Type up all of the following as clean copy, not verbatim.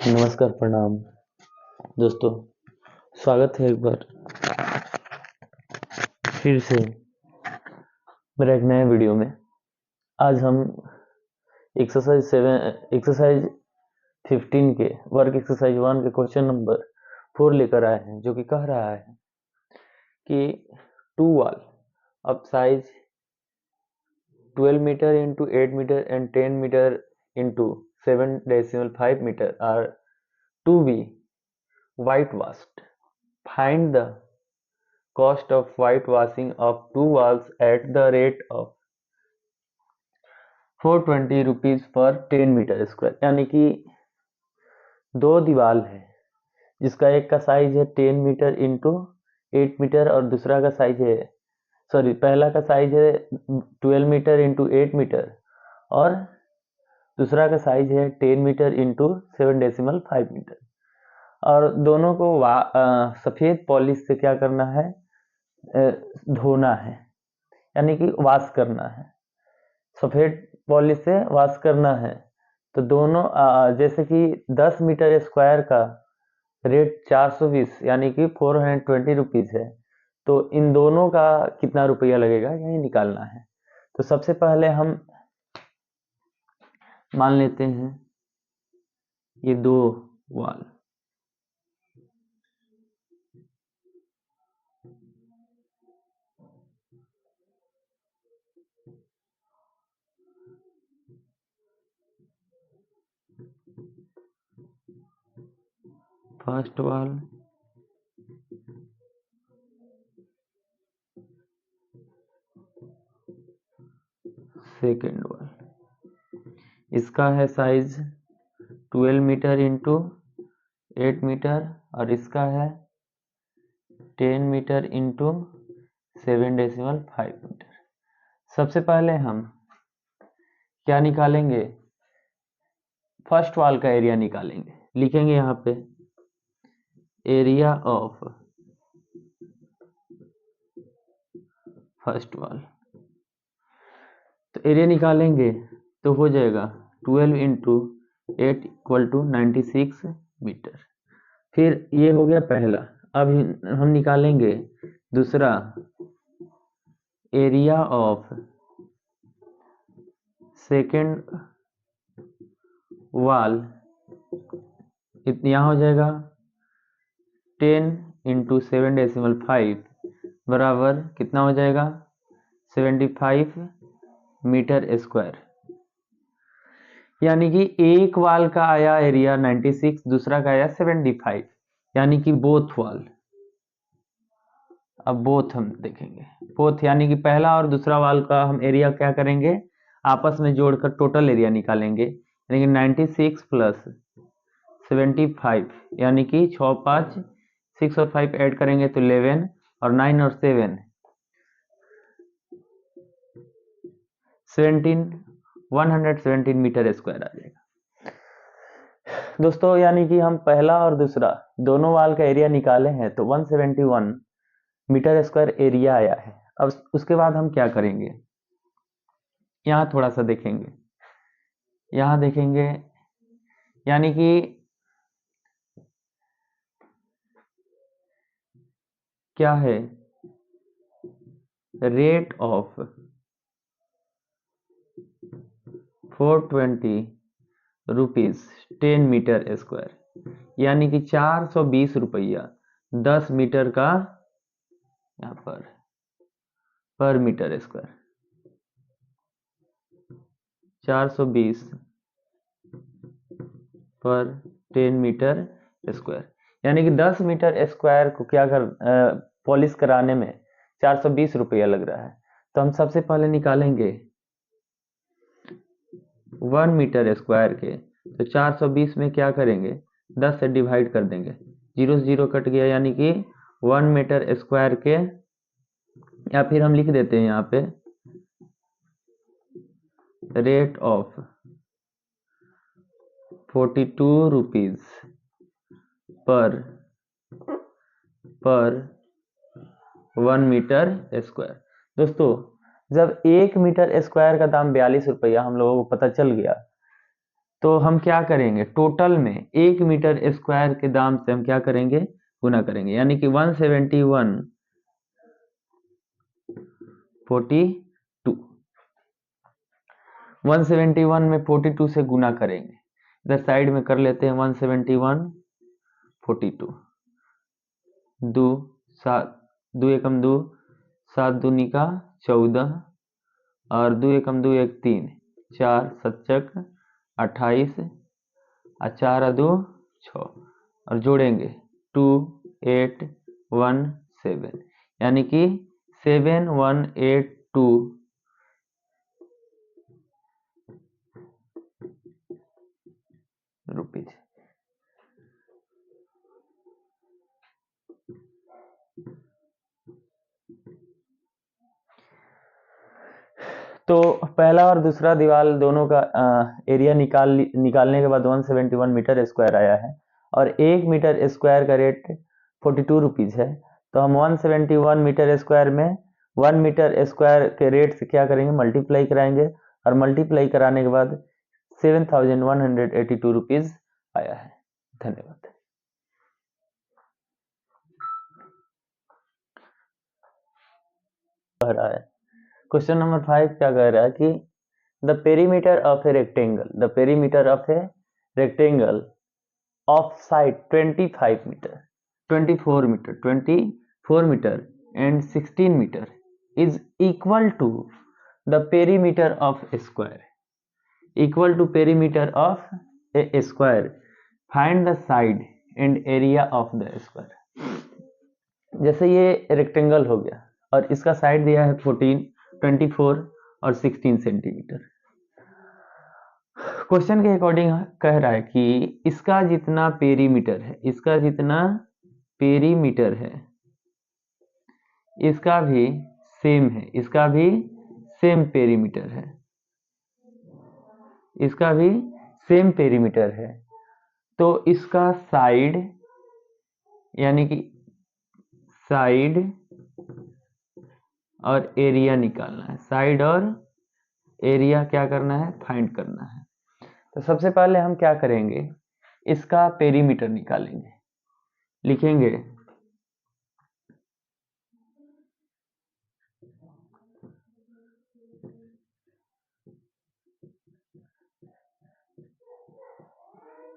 नमस्कार, प्रणाम दोस्तों। स्वागत है एक बार फिर से मेरा एक नए वीडियो में। आज हम एक्सरसाइज 15 के वर्क एक्सरसाइज 1 के क्वेश्चन नंबर 4 लेकर आए हैं, जो कि कह रहा है कि टू वॉल ऑफ साइज 12 मीटर इंटू 8 मीटर एंड 10 मीटर इंटू 7.5 मीटर are to be whitewashed. Find the cost of whitewashing of two walls at the rate of 420 rupees per 10 मीटर स्क्वायर। यानी कि दो दीवार है जिसका एक का साइज है 10 मीटर इंटू 8 मीटर और दूसरा का साइज है पहला का साइज है 12 मीटर इंटू 8 मीटर और दूसरा का साइज है 10 मीटर इंटू 7.5 मीटर। और दोनों को सफेद पॉलिश से क्या करना है, धोना है, यानी कि वॉश करना है। सफेद पॉलिश से वॉश करना है। तो दोनों जैसे कि 10 मीटर स्क्वायर का रेट 420 यानी कि 420 रुपीज है, तो इन दोनों का कितना रुपया लगेगा यही निकालना है। तो सबसे पहले हम मान लेते हैं ये दो wall, first wall, second wall. इसका है साइज 12 मीटर इंटू 8 मीटर और इसका है 10 मीटर इंटू 7.5 मीटर। सबसे पहले हम क्या निकालेंगे, फर्स्ट वॉल का एरिया निकालेंगे। लिखेंगे यहाँ पे एरिया ऑफ फर्स्ट वॉल। तो एरिया निकालेंगे तो हो जाएगा 12 इंटू 8 इक्वल टू 96 मीटर। फिर ये हो गया पहला। अब हम निकालेंगे दूसरा एरिया ऑफ सेकेंड वॉल। यहाँ हो जाएगा 10 इंटू 7.5 बराबर कितना हो जाएगा 75 मीटर स्क्वायर। यानी कि एक वॉल का आया एरिया 96, दूसरा का आया 75, यानी कि बोथ वॉल। अब बोथ हम देखेंगे, बोथ यानी कि पहला और दूसरा वॉल का हम एरिया क्या करेंगे, आपस में जोड़कर टोटल एरिया निकालेंगे। यानी कि 96 प्लस 75 यानी कि 6 5 6 और 5 ऐड करेंगे तो 11 और 9 और 7 17 117 मीटर स्क्वायर आ जाएगा दोस्तों। यानी कि हम पहला और दूसरा दोनों वाल का एरिया निकाले हैं तो 171 मीटर स्क्वायर एरिया आया है। अब उसके बाद हम क्या करेंगे, यहाँ थोड़ा सा देखेंगे, यहाँ देखेंगे यानी कि क्या है रेट ऑफ 420 रुपीज 10 मीटर स्क्वायर, यानी कि 420 रुपया 10 मीटर का यहाँ पर मीटर स्क्वायर। 420 पर 10 मीटर स्क्वायर, यानी कि 10 मीटर स्क्वायर को क्या कर पॉलिश कराने में 420 रुपया लग रहा है। तो हम सबसे पहले निकालेंगे 1 मीटर स्क्वायर के, तो 420 में क्या करेंगे 10 से डिवाइड कर देंगे, 0 से 0 कट गया, यानी कि 1 मीटर स्क्वायर के, या फिर हम लिख देते हैं यहाँ पे rate of 42 rupees per 1 metre square. दोस्तों जब 1 मीटर स्क्वायर का दाम 42 रुपया हम लोगों को पता चल गया, तो हम क्या करेंगे, टोटल में 1 मीटर स्क्वायर के दाम से हम क्या करेंगे, गुना करेंगे, यानी कि 171 42 171 में 42 से गुना करेंगे, इधर साइड में कर लेते हैं 171 42 दो 7 2 एकम 2 7 दूनी का 14 और 2 एकम 2 एक 3 4 सच्चक 28 और 4 2 6 और जोड़ेंगे 2 8 1 7 यानी कि 7182 रुपीज। तो पहला और दूसरा दीवार दोनों का एरिया निकालने के बाद 171 मीटर स्क्वायर आया है और 1 मीटर स्क्वायर का रेट 42 रुपीज है। तो हम 171 मीटर स्क्वायर में 1 मीटर स्क्वायर के रेट से क्या करेंगे, मल्टीप्लाई कराएंगे और मल्टीप्लाई कराने के बाद 7182 रुपीज आया है। धन्यवाद। कह रहा है क्वेश्चन नंबर 5 क्या कह रहा है कि the perimeter of a rectangle, the perimeter of a rectangle of side 25 मीटर 24 मीटर एंड 16 मीटर is equal to the perimeter of a square, equal to perimeter of a square, find the side and area of the square। जैसे ये rectangle हो गया और इसका side दिया है 14 24 और 16 सेंटीमीटर। क्वेश्चन के अकॉर्डिंग कह रहा है कि इसका जितना पेरीमीटर है, इसका जितना पेरीमीटर है इसका भी सेम है, इसका भी सेम पेरीमीटर है, इसका भी सेम पेरीमीटर है। तो इसका साइड यानी कि साइड और एरिया निकालना है, साइड और एरिया क्या करना है, फाइंड करना है। तो सबसे पहले हम क्या करेंगे, इसका पेरीमीटर निकालेंगे, लिखेंगे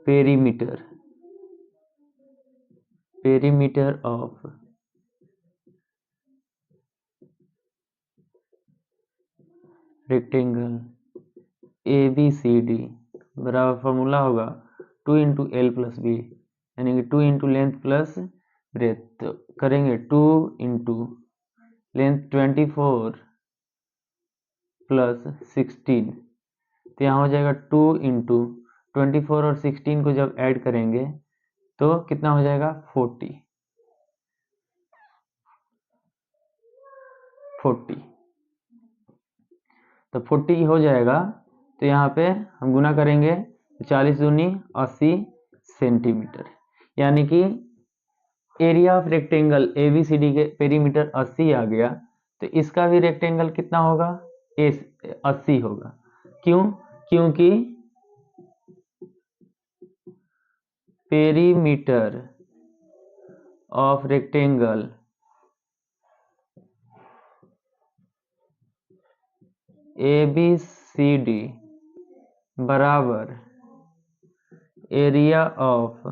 perimeter, perimeter of rectangle ABCD बराबर फॉर्मूला होगा 2 इंटू एल प्लस बी, यानी कि 2 इंटू लेंथ प्लस ब्रेथ। तो करेंगे 2 इंटू लेंथ 24 प्लस 16, तो यहाँ हो जाएगा 2 इंटू 24 और 16 को जब ऐड करेंगे तो कितना हो जाएगा 40 तो 40 हो जाएगा। तो यहाँ पे हम गुना करेंगे 40 दूनी 80 सेंटीमीटर, यानी कि एरिया ऑफ रेक्टेंगल ABCD के पेरीमीटर 80 आ गया। तो इसका भी रेक्टेंगल कितना होगा, 80 होगा। क्यों, क्योंकि पेरीमीटर ऑफ रेक्टेंगल ABCD बराबर एरिया ऑफ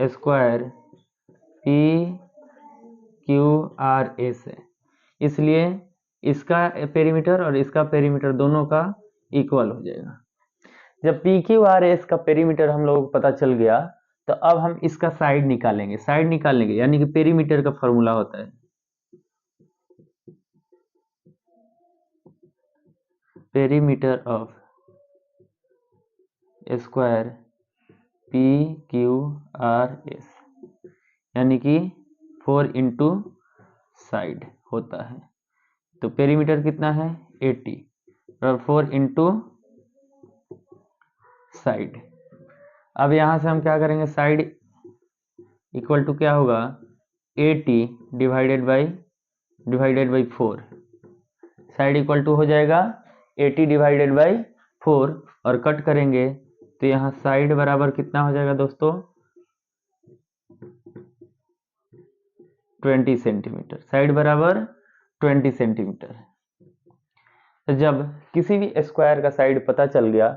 स्क्वायर PQRS है, इसलिए इसका पेरीमीटर और इसका पेरीमीटर दोनों का इक्वल हो जाएगा। जब PQRS का पेरीमीटर हम लोगों को पता चल गया तो अब हम इसका साइड निकालेंगे, साइड निकालेंगे यानी कि पेरीमीटर का फॉर्मूला होता है पेरीमीटर ऑफ स्क्वायर PQRS, यानी कि 4 इंटू साइड होता है। तो पेरीमीटर कितना है 80 और 4 इंटू साइड। अब यहां से हम क्या करेंगे, साइड इक्वल टू क्या होगा 80 divided by 4, side equal to हो जाएगा 80 डिवाइडेड बाई 4 और कट करेंगे तो यहाँ साइड बराबर कितना हो जाएगा दोस्तों 20 सेंटीमीटर। साइड बराबर 20 सेंटीमीटर। तो जब किसी भी स्क्वायर का साइड पता चल गया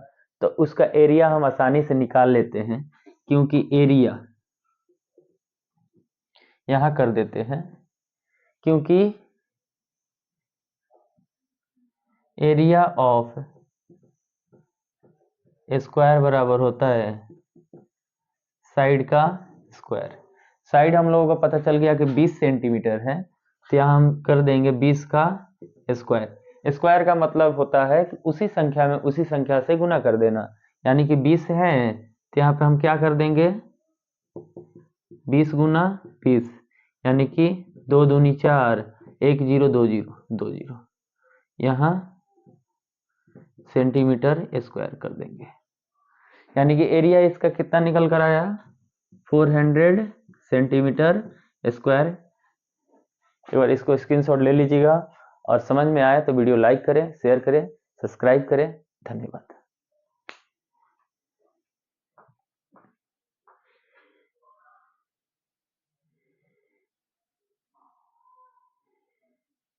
तो उसका एरिया हम आसानी से निकाल लेते हैं, क्योंकि एरिया यहां कर देते हैं, क्योंकि एरिया ऑफ स्क्वायर बराबर होता है साइड का स्क्वायर। साइड हम लोगों को पता चल गया कि 20 सेंटीमीटर है, तो यहाँ हम कर देंगे 20 का स्क्वायर। स्क्वायर का मतलब होता है कि उसी संख्या में उसी संख्या से गुना कर देना, यानी कि 20 है तो यहाँ पे हम क्या कर देंगे 20 गुना 20, यानी कि 2 दूनी 4, 1 0 2 0 2 0, यहाँ सेंटीमीटर स्क्वायर कर देंगे, यानी कि एरिया इसका कितना निकल कर आया 400 सेंटीमीटर स्क्वायर। एक बार इसको स्क्रीनशॉट ले लीजिएगा और समझ में आया तो वीडियो लाइक करें, शेयर करें, सब्सक्राइब करें। धन्यवाद।